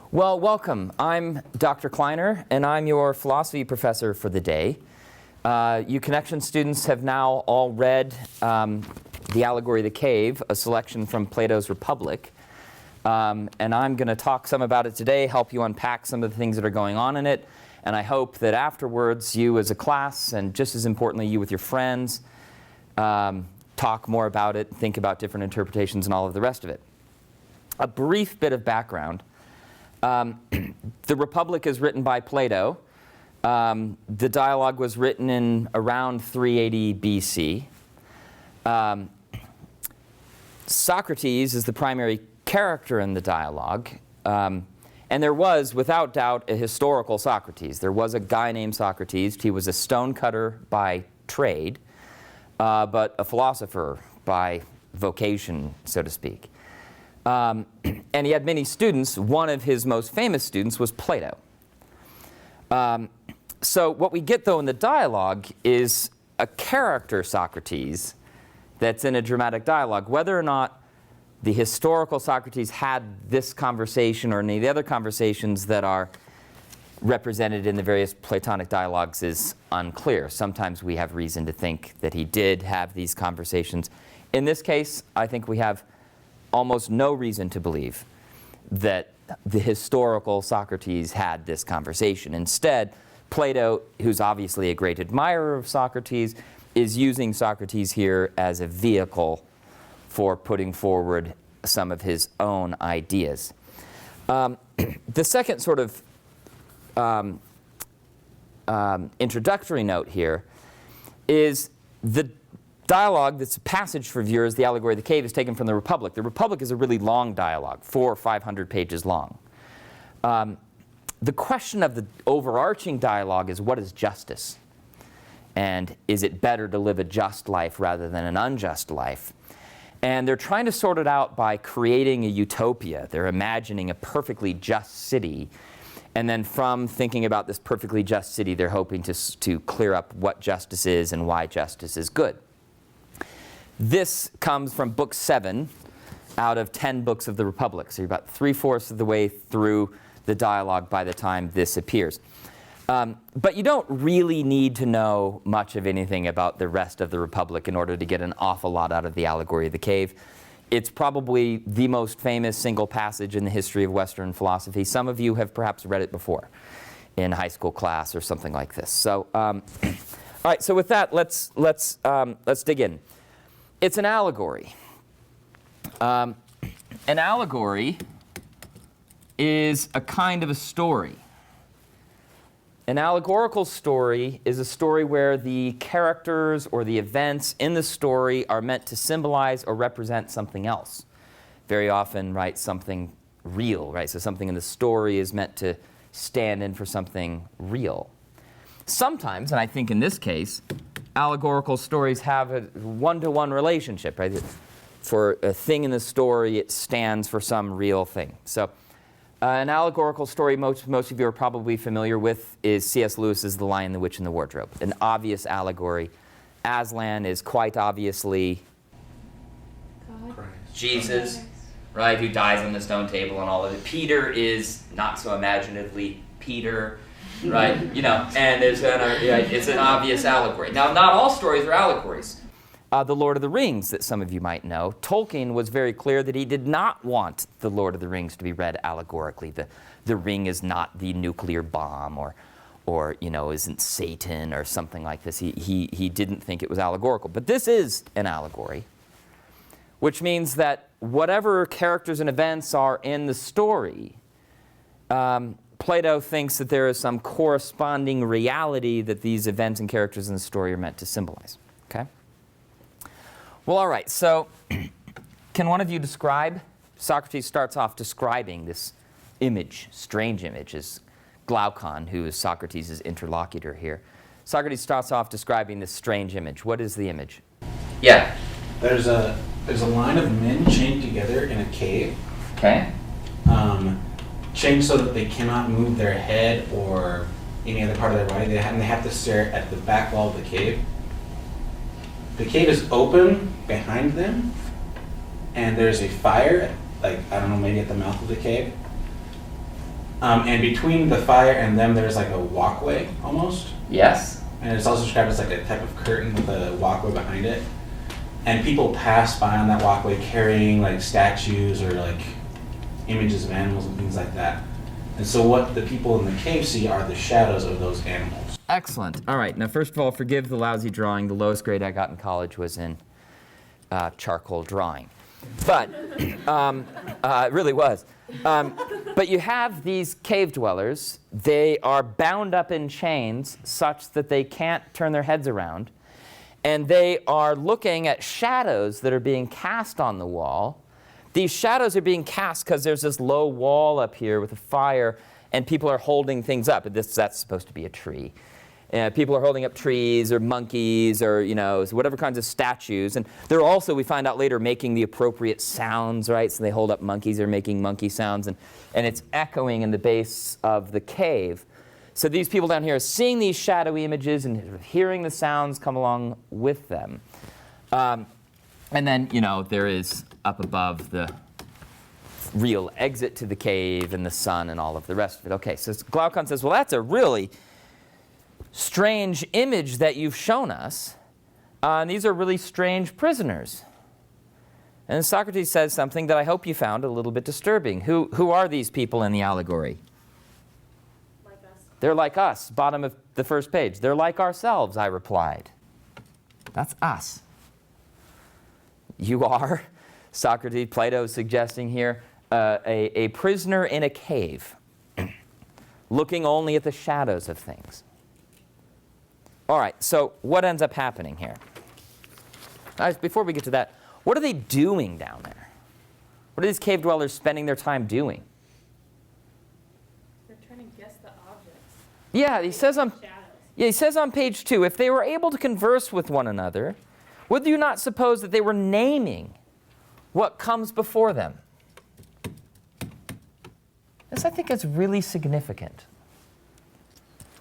Well, welcome. I'm Dr. Kleiner, and I'm your philosophy professor for the day. You Connection students have now all read The Allegory of the Cave, a selection from Plato's Republic. And I'm going to talk some about it today, help you unpack some of the things that are going on in it. And I hope that afterwards, you as a class, and just as importantly, you with your friends, talk more about it, think about different interpretations and all of the rest of it. A brief bit of background. The Republic is written by Plato. The dialogue was written in around 380 BC. Socrates is the primary character in the dialogue. And there was, without doubt, a historical Socrates. There was a guy named Socrates. He was a stonecutter by trade, but a philosopher by vocation, so to speak. And he had many students. One of his most famous students was Plato. So what we get, though, in the dialogue is a character Socrates that's in a dramatic dialogue. Whether or not the historical Socrates had this conversation or any of the other conversations that are represented in the various Platonic dialogues is unclear. Sometimes we have reason to think that he did have these conversations. In this case, I think we have almost no reason to believe that the historical Socrates had this conversation. Instead, Plato, who's obviously a great admirer of Socrates, is using Socrates here as a vehicle for putting forward some of his own ideas. The second sort of introductory note here is the dialogue that's a passage for viewers, The Allegory of the Cave, is taken from the Republic. The Republic is a really long dialogue, 400 or 500 pages long. The question of the overarching dialogue is, what is justice? And is it better to live a just life rather than an unjust life? And they're trying to sort it out by creating a utopia. They're imagining a perfectly just city. And then from thinking about this perfectly just city, they're hoping to clear up what justice is and why justice is good. This comes from book 7 out of 10 books of the Republic. So you're about 3/4 of the way through the dialogue by the time this appears. But you don't really need to know much of anything about the rest of the Republic in order to get an awful lot out of The Allegory of the Cave. It's probably the most famous single passage in the history of Western philosophy. Some of you have perhaps read it before in high school class or something like this. So, all right. So with that, let's dig in. It's an allegory. An allegory is a kind of a story. An allegorical story is a story where the characters or the events in the story are meant to symbolize or represent something else. Very often, right, something real, right? So something in the story is meant to stand in for something real. Sometimes, and I think in this case, allegorical stories have a one-to-one relationship, right? For a thing in the story, it stands for some real thing. So an allegorical story most of you are probably familiar with is C.S. Lewis's The Lion, the Witch, and the Wardrobe. An obvious allegory. Aslan is quite obviously God. Jesus, right, who dies on the stone table and all of it. Peter is not so imaginatively Peter, right? You know, and there's it's an obvious allegory. Now, not all stories are allegories. The Lord of the Rings, that some of you might know, Tolkien was very clear that he did not want the Lord of the Rings to be read allegorically. The ring is not the nuclear bomb, or you know, isn't Satan or something like this. He didn't think it was allegorical. But this is an allegory, which means that whatever characters and events are in the story, Plato thinks that there is some corresponding reality that these events and characters in the story are meant to symbolize. Okay? Well, all right. So can one of you describe? Socrates starts off describing this image, strange image, as Glaucon, who is Socrates' interlocutor here. Socrates starts off describing this strange image. What is the image? Yeah. There's a line of men chained together in a cave. Okay. Chained so that they cannot move their head or any other part of their body. They have to stare at the back wall of the cave. The cave is open behind them, and there's a fire, like, I don't know, maybe at the mouth of the cave. And between the fire and them, there's like a walkway almost. Yes. And it's also described as like a type of curtain with a walkway behind it. And people pass by on that walkway carrying like statues or like images of animals and things like that. And so what the people in the cave see are the shadows of those animals. Excellent. All right. Now, first of all, forgive the lousy drawing. The lowest grade I got in college was in charcoal drawing. But it really was. But you have these cave dwellers. They are bound up in chains such that they can't turn their heads around. And they are looking at shadows that are being cast on the wall. These shadows are being cast because there's this low wall up here with a fire, and people are holding things up. That's supposed to be a tree. People are holding up trees or monkeys or, whatever kinds of statues. And they're also, we find out later, making the appropriate sounds, right? So they hold up monkeys, they're making monkey sounds, and it's echoing in the base of the cave. So these people down here are seeing these shadowy images and hearing the sounds come along with them. And then, there is up above the real exit to the cave and the sun and all of the rest of it. Okay, so Glaucon says, well, that's a really strange image that you've shown us. And these are really strange prisoners. And Socrates says something that I hope you found a little bit disturbing. Who are these people in the allegory? Like us. They're like us, bottom of the first page. They're like ourselves, I replied. That's us. You are, Socrates, Plato is suggesting here, a prisoner in a cave, looking only at the shadows of things. All right, so what ends up happening here? Guys, before we get to that, what are they doing down there? What are these cave dwellers spending their time doing? They're trying to guess the objects. Yeah, he says on, Shadows. he says on page 2, if they were able to converse with one another, would you not suppose that they were naming what comes before them? This, I think, is really significant.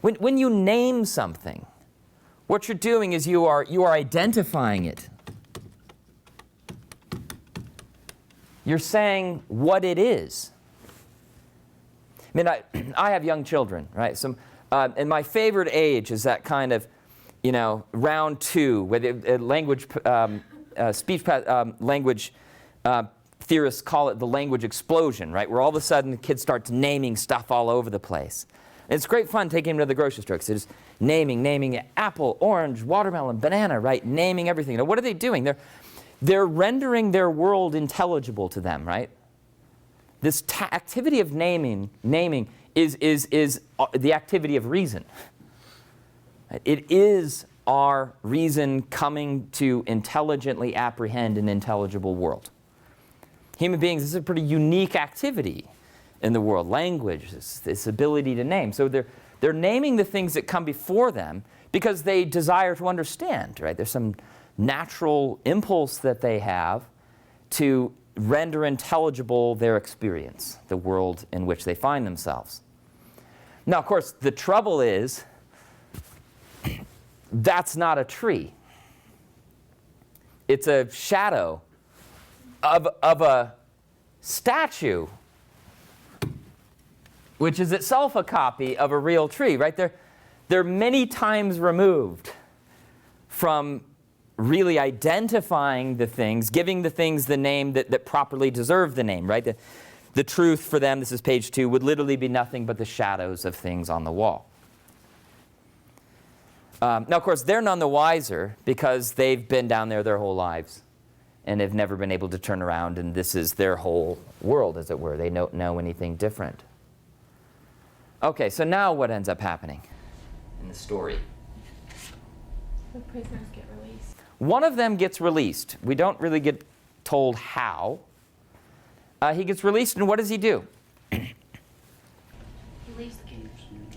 When you name something, what you're doing is you are identifying it. You're saying what it is. I mean, I have young children, right? And my favorite age is that kind of, round 2, where the language theorists call it the language explosion, right? Where all of a sudden the kids start naming stuff all over the place. And it's great fun taking them to the grocery store because they're just naming apple, orange, watermelon, banana, right? Naming everything. Now, what are they doing? They're rendering their world intelligible to them, right? This activity of naming is the activity of reason. It is our reason coming to intelligently apprehend an intelligible world. Human beings, this is a pretty unique activity in the world. Language, this ability to name. So they're naming the things that come before them because they desire to understand, right? There's some natural impulse that they have to render intelligible their experience, the world in which they find themselves. Now, of course, the trouble is that's not a tree. It's a shadow of a statue, which is itself a copy of a real tree, right? They're many times removed from really identifying the things, giving the things the name that properly deserve the name, right? The truth for them, this is page 2, would literally be nothing but the shadows of things on the wall. Now, of course, they're none the wiser because they've been down there their whole lives and have never been able to turn around, and this is their whole world, as it were. They don't know anything different. Okay, so now what ends up happening in the story? The prisoners get released. One of them gets released. We don't really get told how. He gets released, and what does he do? He leaves the cave.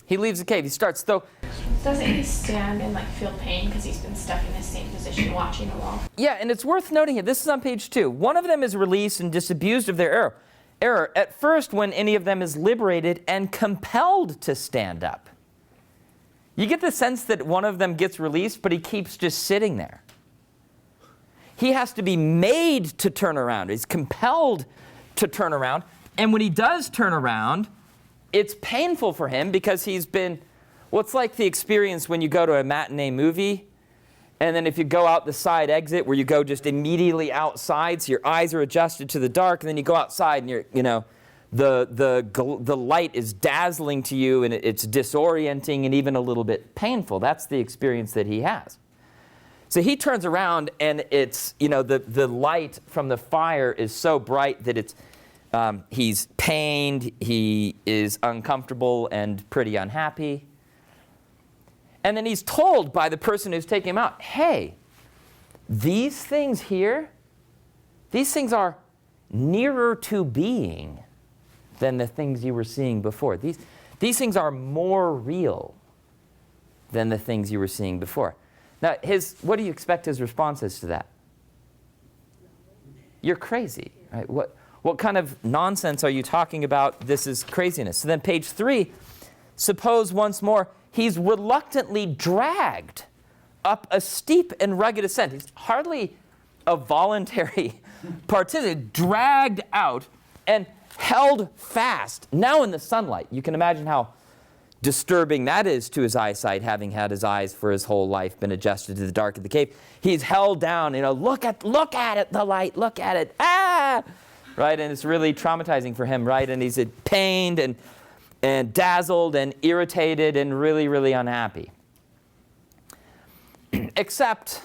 He leaves the cave. He starts, though. Doesn't he stand and feel pain because he's been stuck in the same position watching the wall? Yeah, and it's worth noting here. This is on page 2. One of them is released and disabused of their error. At first, when any of them is liberated and compelled to stand up. You get the sense that one of them gets released, but he keeps just sitting there. He has to be made to turn around. He's compelled to turn around. And when he does turn around, it's painful for him because he's been, well, it's like the experience when you go to a matinee movie, and then if you go out the side exit where you go just immediately outside, so your eyes are adjusted to the dark, and then you go outside and the light is dazzling to you, and it's disorienting and even a little bit painful. That's the experience that he has. So he turns around, and it's, the light from the fire is so bright that it's, he's pained, he is uncomfortable and pretty unhappy. And then he's told by the person who's taking him out, hey, these things here, these things are nearer to being than the things you were seeing before. These things are more real than the things you were seeing before. Now, what do you expect his response is to that? You're crazy, right? What kind of nonsense are you talking about? This is craziness. So then page 3, suppose once more he's reluctantly dragged up a steep and rugged ascent. He's hardly a voluntary participant, dragged out and held fast, now in the sunlight. You can imagine how disturbing that is to his eyesight, having had his eyes for his whole life been adjusted to the dark of the cave. He's held down, look at it, the light, look at it, right? And it's really traumatizing for him, right? And he's pained and dazzled and irritated and really, really unhappy. Except,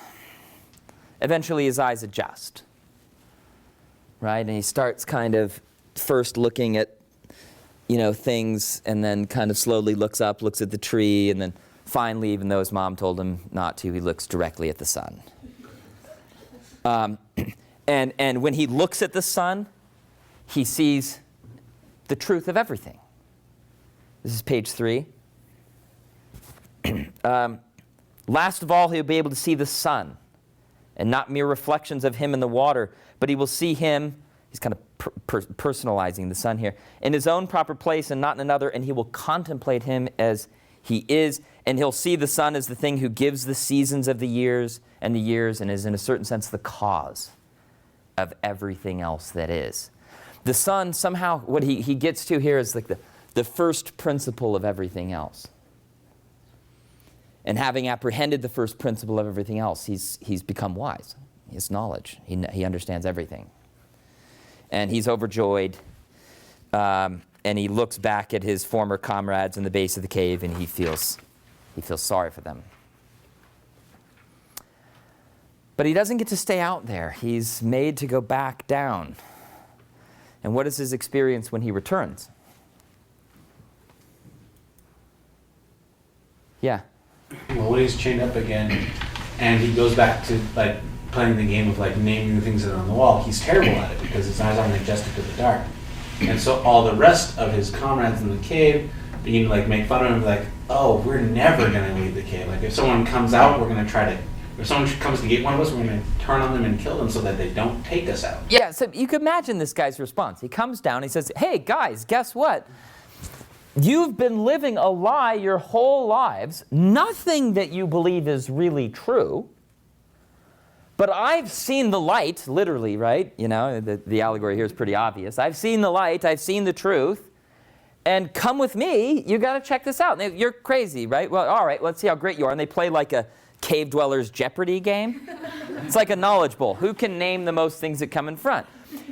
eventually his eyes adjust, right? And he starts kind of first looking at, things, and then kind of slowly looks up, looks at the tree, and then finally, even though his mom told him not to, he looks directly at the sun. And when he looks at the sun, he sees the truth of everything. This is page 3. Last of all, he'll be able to see the sun, and not mere reflections of him in the water, but he will see him. He's kind of personalizing the sun here, in his own proper place and not in another, and he will contemplate him as he is, and he'll see the sun as the thing who gives the seasons of the years, and is in a certain sense the cause of everything else that is. The sun, somehow, what he gets to here is like the first principle of everything else. And having apprehended the first principle of everything else, he's become wise. He has knowledge. He understands everything. And he's overjoyed, and he looks back at his former comrades in the base of the cave, and he feels sorry for them. But he doesn't get to stay out there. He's made to go back down. And what is his experience when he returns? Yeah. Well, when he's chained up again, and he goes back to playing the game of naming the things that are on the wall, he's terrible at it because his eyes aren't adjusted to the dark. And so all the rest of his comrades in the cave begin to make fun of him, oh, we're never gonna leave the cave. If someone comes out, we're gonna try to. If someone comes to get one of us, we're gonna turn on them and kill them so that they don't take us out. Yeah. So you can imagine this guy's response. He comes down. He says, "Hey guys, guess what? You've been living a lie your whole lives. Nothing that you believe is really true. But I've seen the light," literally, right? The allegory here is pretty obvious. "I've seen the light, I've seen the truth, and come with me, you got to check this out." You're crazy, right? Well, all right, let's see how great you are. And they play like a Cave Dwellers Jeopardy game. It's like a knowledge bowl. Who can name the most things that come in front?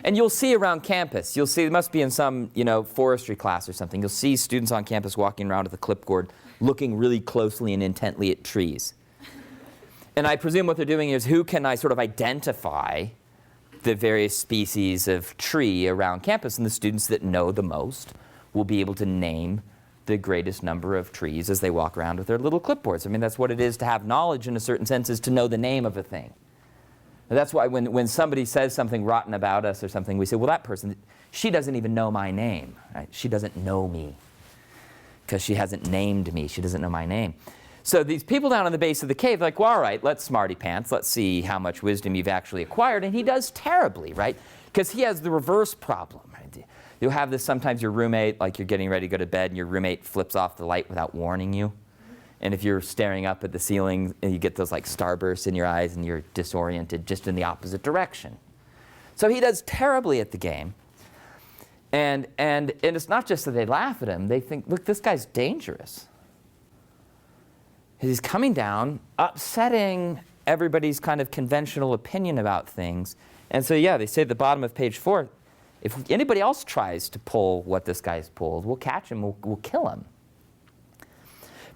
And you'll see around campus, it must be in some, forestry class or something. You'll see students on campus walking around with a clipboard, looking really closely and intently at trees. And I presume what they're doing is, who can I sort of identify the various species of tree around campus? And the students that know the most will be able to name the greatest number of trees as they walk around with their little clipboards. I mean, that's what it is to have knowledge in a certain sense, is to know the name of a thing. And that's why when somebody says something rotten about us or something, we say, well, that person, she doesn't even know my name. Right? She doesn't know me because she hasn't named me. She doesn't know my name. So these people down on the base of the cave are like, well, all right, let's smarty pants. Let's see how much wisdom you've actually acquired. And he does terribly, right? Because he has the reverse problem. Right? You'll have this sometimes, your roommate, you're getting ready to go to bed, and your roommate flips off the light without warning you. And if you're staring up at the ceiling, and you get those starbursts in your eyes, and you're disoriented just in the opposite direction. So he does terribly at the game. And it's not just that they laugh at him. They think, look, this guy's dangerous. He's coming down, upsetting everybody's kind of conventional opinion about things. And so, yeah, they say at the bottom of page 4, if anybody else tries to pull what this guy's pulled, we'll catch him, we'll kill him.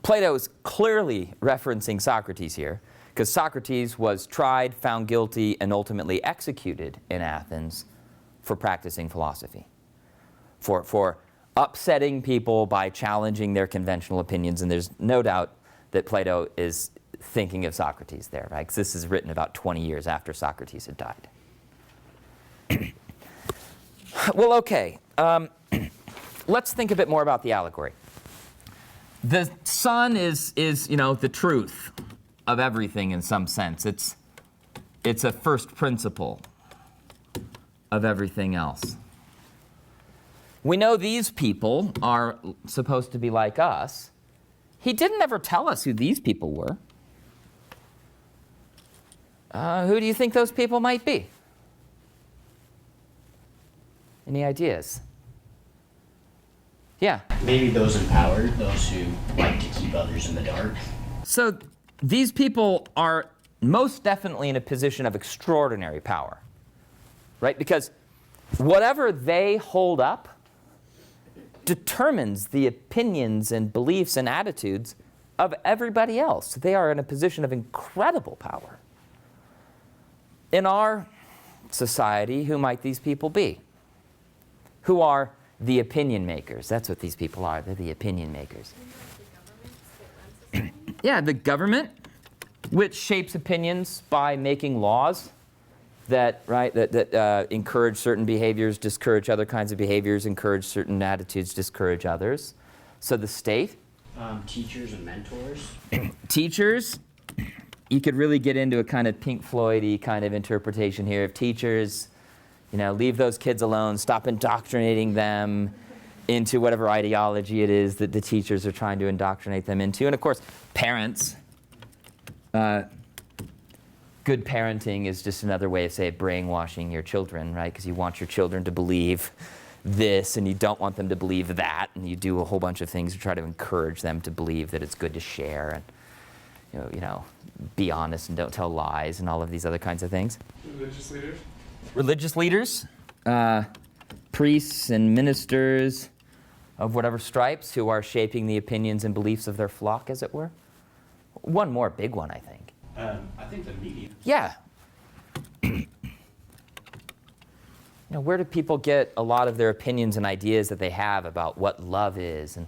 Plato is clearly referencing Socrates here, because Socrates was tried, found guilty, and ultimately executed in Athens for practicing philosophy, for upsetting people by challenging their conventional opinions. And there's no doubt that Plato is thinking of Socrates there, right? Because this is written about 20 years after Socrates had died. Well, okay. Let's think a bit more about the allegory. The sun is the truth of everything in some sense. It's a first principle of everything else. We know these people are supposed to be like us. He didn't ever tell us who these people were. Who do you think those people might be? Any ideas? Yeah. Maybe those in power, those who like to keep others in the dark. So these people are most definitely in a position of extraordinary power, right? Because whatever they hold up determines the opinions and beliefs and attitudes of everybody else. They are in a position of incredible power. In our society, who might these people be? Who are the opinion makers? That's what these people are. They're the opinion makers. Yeah, the government, which shapes opinions by making laws that encourage certain behaviors, discourage other kinds of behaviors, encourage certain attitudes, discourage others. So the state. Teachers and mentors. Teachers. You could really get into a kind of Pink Floyd-y kind of interpretation here of teachers. Leave those kids alone, stop indoctrinating them into whatever ideology it is that the teachers are trying to indoctrinate them into. And of course, parents. Good parenting is just another way of, say, brainwashing your children, right? Because you want your children to believe this, and you don't want them to believe that, and you do a whole bunch of things to try to encourage them to believe that it's good to share, and be honest and don't tell lies, and all of these other kinds of things. Religious leaders? Religious leaders, priests and ministers of whatever stripes who are shaping the opinions and beliefs of their flock, as it were. One more big one, I think. I think the media. Yeah. Where do people get a lot of their opinions and ideas that they have about what love is and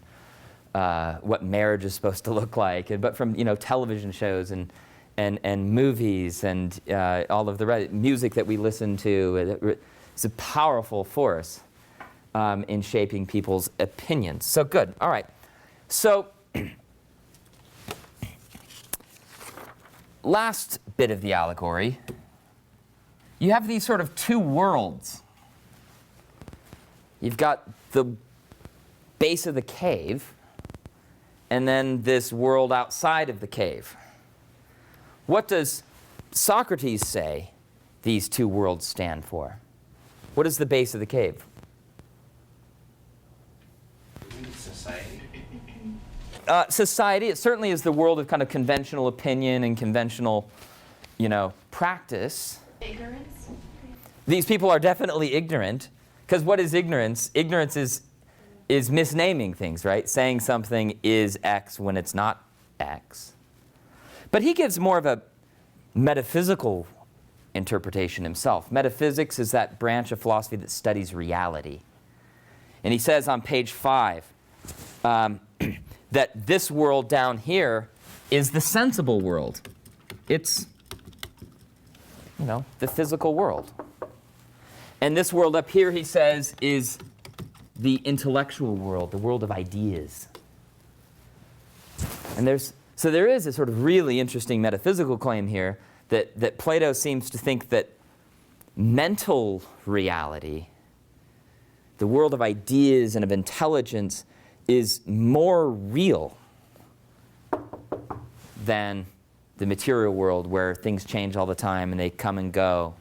what marriage is supposed to look like? But from television shows and movies and all of the music that we listen to. It's a powerful force in shaping people's opinions. So good. All right. So last bit of the allegory, you have these sort of two worlds. You've got the base of the cave, and then this world outside of the cave. What does Socrates say these two worlds stand for? What is the base of the cave? I think it's society. Society, it certainly is the world of kind of conventional opinion and conventional, practice. Ignorance. These people are definitely ignorant, because what is ignorance? Ignorance is misnaming things, right? Saying something is X when it's not X. But he gives more of a metaphysical interpretation himself. Metaphysics is that branch of philosophy that studies reality. And he says on page 5 that this world down here is the sensible world. It's, the physical world. And this world up here, he says, is the intellectual world, the world of ideas. And there is a sort of really interesting metaphysical claim here that Plato seems to think that mental reality, the world of ideas and of intelligence, is more real than the material world where things change all the time and they come and go.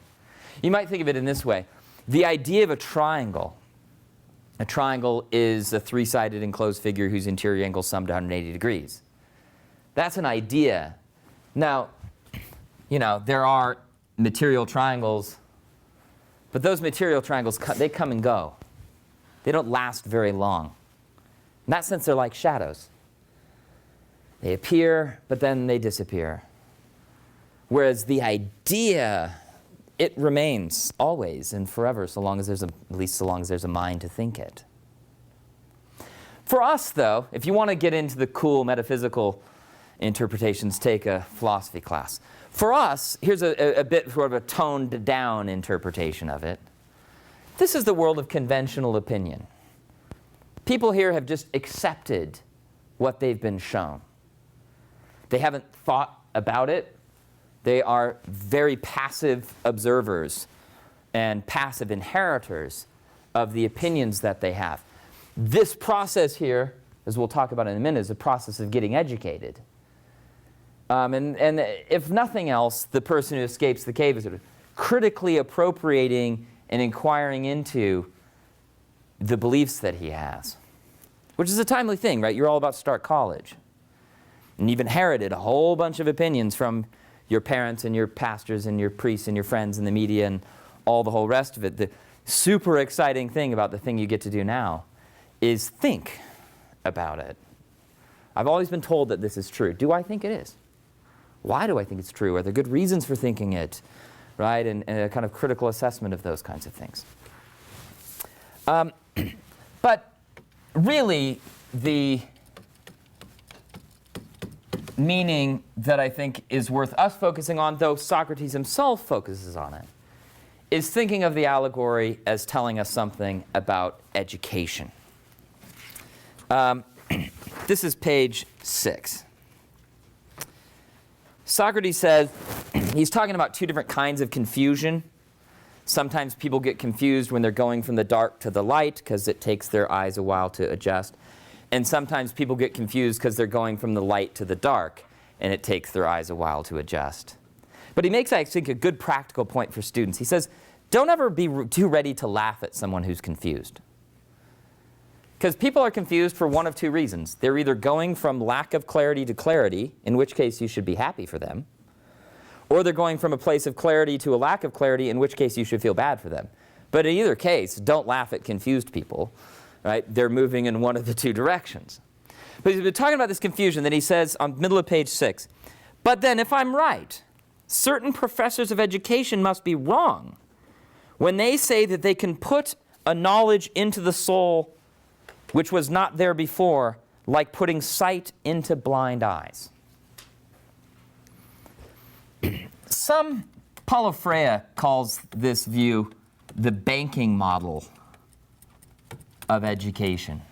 You might think of it in this way. The idea of a triangle A triangle is a three-sided enclosed figure whose interior angles sum to 180 degrees. That's an idea. Now, there are material triangles, but those material triangles, they come and go. They don't last very long. In that sense, they're like shadows. They appear, but then they disappear. Whereas the idea, it remains always and forever, at least so long as there's a mind to think it. For us, though, if you want to get into the cool metaphysical interpretations, take a philosophy class. For us, here's a bit sort of a toned down interpretation of it. This is the world of conventional opinion. People here have just accepted what they've been shown. They haven't thought about it. They are very passive observers and passive inheritors of the opinions that they have. This process here, as we'll talk about in a minute, is a process of getting educated. And if nothing else, the person who escapes the cave is sort of critically appropriating and inquiring into the beliefs that he has, which is a timely thing, right? You're all about to start college. And you've inherited a whole bunch of opinions from your parents and your pastors and your priests and your friends and the media and all the whole rest of it. The super exciting thing about the thing you get to do now is think about it. I've always been told that this is true. Do I think it is? Why do I think it's true? Are there good reasons for thinking it? Right? And a kind of critical assessment of those kinds of things. But really, the meaning that I think is worth us focusing on, though Socrates himself focuses on it, is thinking of the allegory as telling us something about education. This is page 6. Socrates says, he's talking about two different kinds of confusion. Sometimes people get confused when they're going from the dark to the light because it takes their eyes a while to adjust. And sometimes people get confused because they're going from the light to the dark and it takes their eyes a while to adjust. But he makes, I think, a good practical point for students. He says, don't ever be too ready to laugh at someone who's confused. Because people are confused for one of two reasons. They're either going from lack of clarity to clarity, in which case you should be happy for them, or they're going from a place of clarity to a lack of clarity, in which case you should feel bad for them. But in either case, don't laugh at confused people, right? They're moving in one of the two directions. But he's been talking about this confusion, then he says on middle of page 6, but then if I'm right, certain professors of education must be wrong when they say that they can put a knowledge into the soul which was not there before, like putting sight into blind eyes. Paulo Freire calls this view the banking model of education.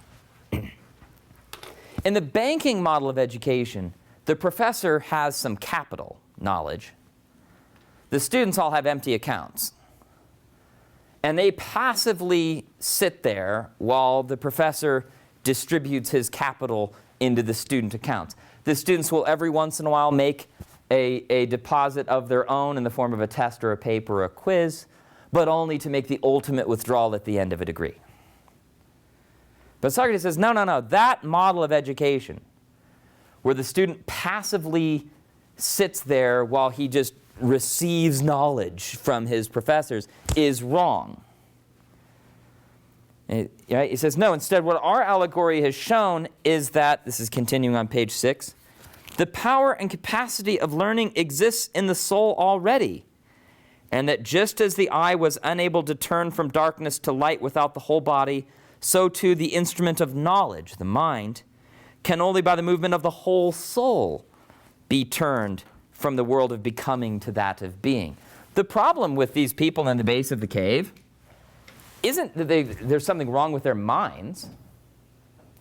In the banking model of education, the professor has some capital knowledge. The students all have empty accounts. And they passively sit there while the professor distributes his capital into the student accounts. The students will every once in a while make a deposit of their own in the form of a test or a paper or a quiz, but only to make the ultimate withdrawal at the end of a degree. But Socrates says, no, that model of education, where the student passively sits there while he just receives knowledge from his professors, is wrong. Right? He says, no, instead what our allegory has shown is that, this is continuing on page 6, the power and capacity of learning exists in the soul already, and that just as the eye was unable to turn from darkness to light without the whole body, so too the instrument of knowledge, the mind, can only by the movement of the whole soul be turned from the world of becoming to that of being. The problem with these people in the base of the cave isn't that there's something wrong with their minds.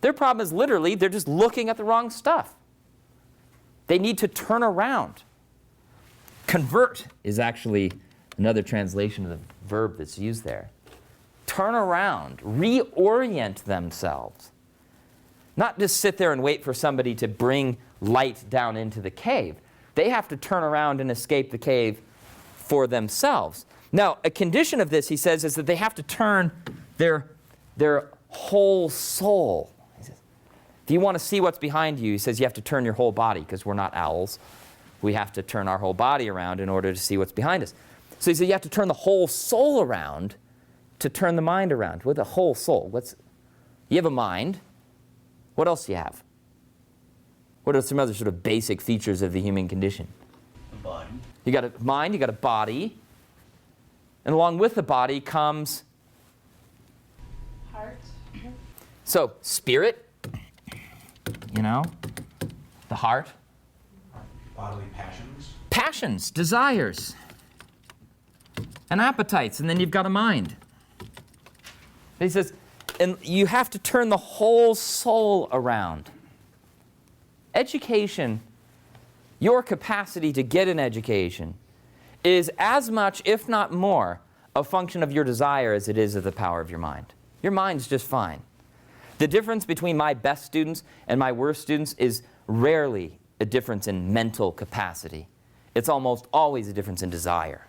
Their problem is literally they're just looking at the wrong stuff. They need to turn around. Convert is actually another translation of the verb that's used there. Turn around, reorient themselves. Not just sit there and wait for somebody to bring light down into the cave. They have to turn around and escape the cave for themselves. Now, a condition of this, he says, is that they have to turn their whole soul. He says, if you want to see what's behind you, he says you have to turn your whole body, because we're not owls. We have to turn our whole body around in order to see what's behind us. So he said you have to turn the whole soul around to turn the mind around. With the whole soul, you have a mind. What else do you have? What are some other sort of basic features of the human condition? The body. You got a mind, you got a body, and along with the body comes, Heart. so spirit, the heart, Bodily passions. passions, desires, and appetites, and then you've got a mind. He says, and you have to turn the whole soul around. Education, your capacity to get an education, is as much, if not more, a function of your desire as it is of the power of your mind. Your mind's just fine. The difference between my best students and my worst students is rarely a difference in mental capacity. It's almost always a difference in desire.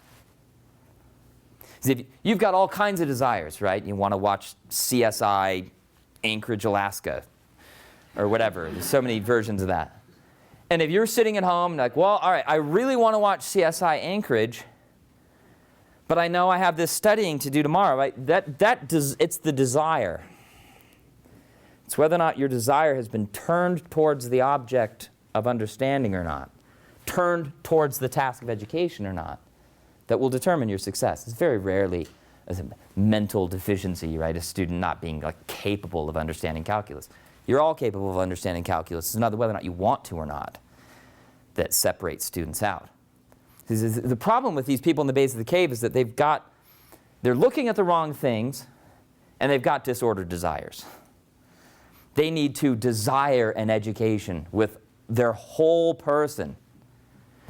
You've got all kinds of desires, right? You want to watch CSI Anchorage, Alaska, or whatever. There's so many versions of that. And if you're sitting at home like, well, all right, I really want to watch CSI Anchorage, but I know I have this studying to do tomorrow, right? It's the desire. It's whether or not your desire has been turned towards the object of understanding or not, turned towards the task of education or not, that will determine your success. It's very rarely a mental deficiency, right? A student not being capable of understanding calculus. You're all capable of understanding calculus. It's another whether or not you want to or not that separates students out. The problem with these people in the base of the cave is that they're looking at the wrong things, and they've got disordered desires. They need to desire an education with their whole person.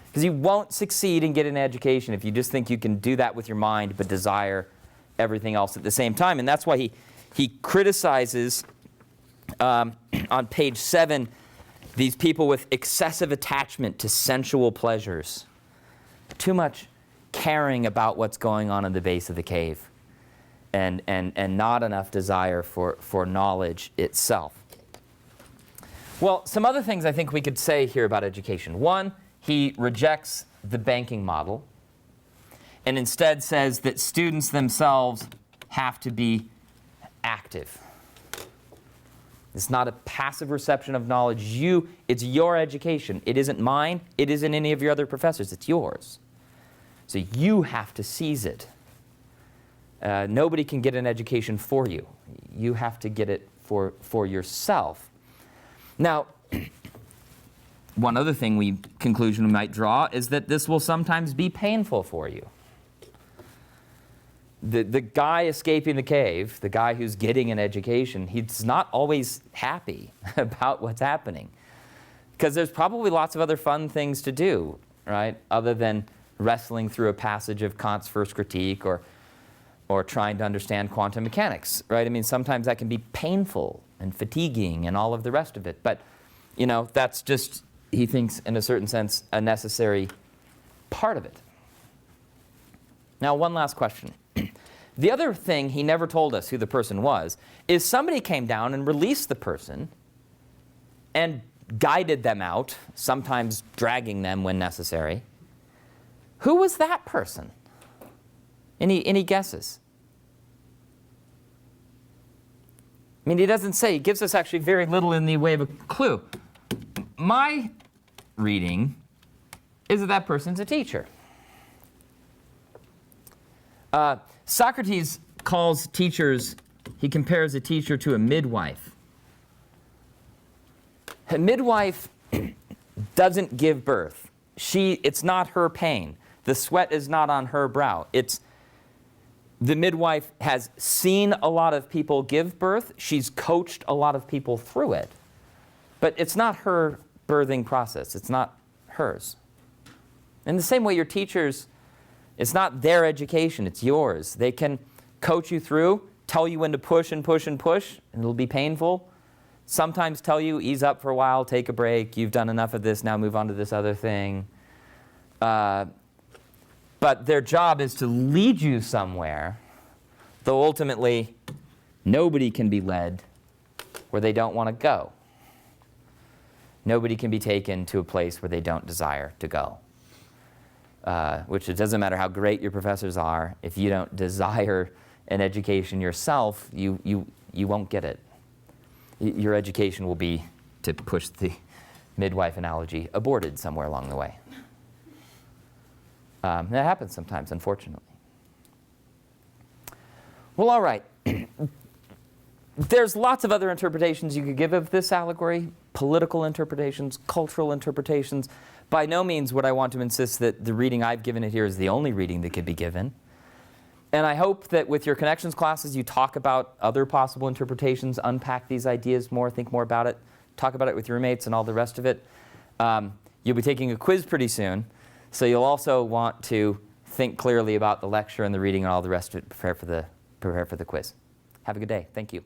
Because you won't succeed in getting an education if you just think you can do that with your mind but desire everything else at the same time. And that's why he criticizes on page 7 these people with excessive attachment to sensual pleasures. Too much caring about what's going on in the base of the cave and not enough desire for knowledge itself. Well, some other things I think we could say here about education. One, he rejects the banking model and instead says that students themselves have to be active. It's not a passive reception of knowledge. It's your education. It isn't mine. It isn't any of your other professors. It's yours. So you have to seize it. Nobody can get an education for you. You have to get it for yourself. Now, one other conclusion we might draw is that this will sometimes be painful for you. The guy escaping the cave, the guy who's getting an education, he's not always happy about what's happening. Because there's probably lots of other fun things to do, right? Other than wrestling through a passage of Kant's First Critique or trying to understand quantum mechanics, right? I mean, sometimes that can be painful and fatiguing and all of the rest of it. But, that's just, he thinks, in a certain sense, a necessary part of it. Now, one last question. The other thing he never told us who the person was is somebody came down and released the person and guided them out, sometimes dragging them when necessary. Who was that person? Any guesses? I mean, he doesn't say. He gives us actually very little in the way of a clue. My reading is that person's a teacher. Socrates calls teachers, he compares a teacher to a midwife. A midwife doesn't give birth. It's not her pain. The sweat is not on her brow. The midwife has seen a lot of people give birth. She's coached a lot of people through it. But it's not her birthing process. It's not hers. In the same way, your teachers, it's not their education, it's yours. They can coach you through, tell you when to push and push and push, and it'll be painful. Sometimes tell you, ease up for a while, take a break, you've done enough of this, now move on to this other thing. But their job is to lead you somewhere, though ultimately Nobody can be led where they don't want to go. Nobody can be taken to a place where they don't desire to go. Which it doesn't matter how great your professors are, if you don't desire an education yourself, you won't get it. Your education will be, to push the midwife analogy, aborted somewhere along the way. That happens sometimes, unfortunately. Well, all right. There's lots of other interpretations you could give of this allegory, political interpretations, cultural interpretations. By no means would I want to insist that the reading I've given it here is the only reading that could be given. And I hope that with your connections classes, you talk about other possible interpretations, unpack these ideas more, think more about it, talk about it with your roommates and all the rest of it. You'll be taking a quiz pretty soon, so you'll also want to think clearly about the lecture and the reading and all the rest of it, prepare for the quiz. Have a good day. Thank you.